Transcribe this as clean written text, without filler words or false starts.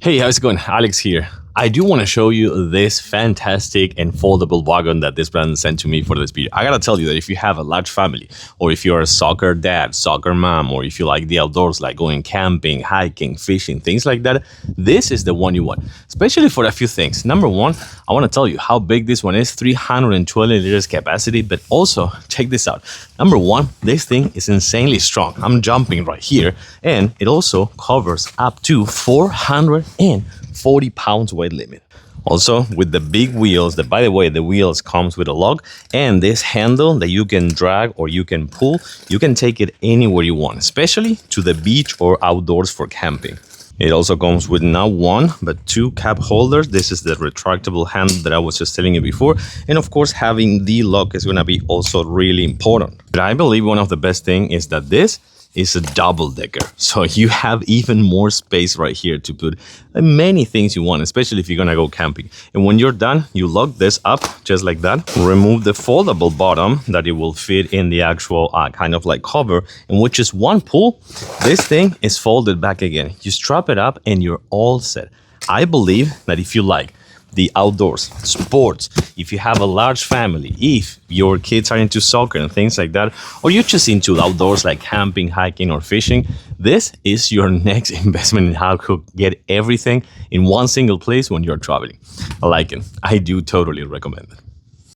Hey, how's it going? Alex here. I do want to show you this fantastic and foldable wagon that this brand sent to me for this video. I gotta tell you that if you have a large family, or if you're a soccer dad, soccer mom, or if you like the outdoors, like going camping, hiking, fishing, things like that, this is the one you want, especially for a few things. Number one, I want to tell you how big this one is, 320 liters capacity, but also check this out. Number one, this thing is insanely strong. I'm jumping right here, and it also covers up to 440 pounds weight limit. Also, with the big wheels, that by the way, the wheels comes with a log, and this handle that you can drag or you can pull, you can take it anywhere you want, especially to the beach or outdoors for camping. It also comes with not one, but two cup holders. This is the retractable handle that I was just telling you before. And of course, having the lock is gonna be also really important. But I believe one of the best things is that this is a double decker, so you have even more space right here to put many things you want, especially if you're gonna go camping. And when you're done, you lock this up just like that, remove the foldable bottom that it will fit in the actual kind of like cover, and with just one pull, this thing is folded back again. You strap it up and you're all set. I believe that if you like the outdoors, sports, if you have a large family, if your kids are into soccer and things like that, or you're just into outdoors like camping, hiking, or fishing, this is your next investment in how to get everything in one single place when you're traveling. I like it. I do totally recommend it.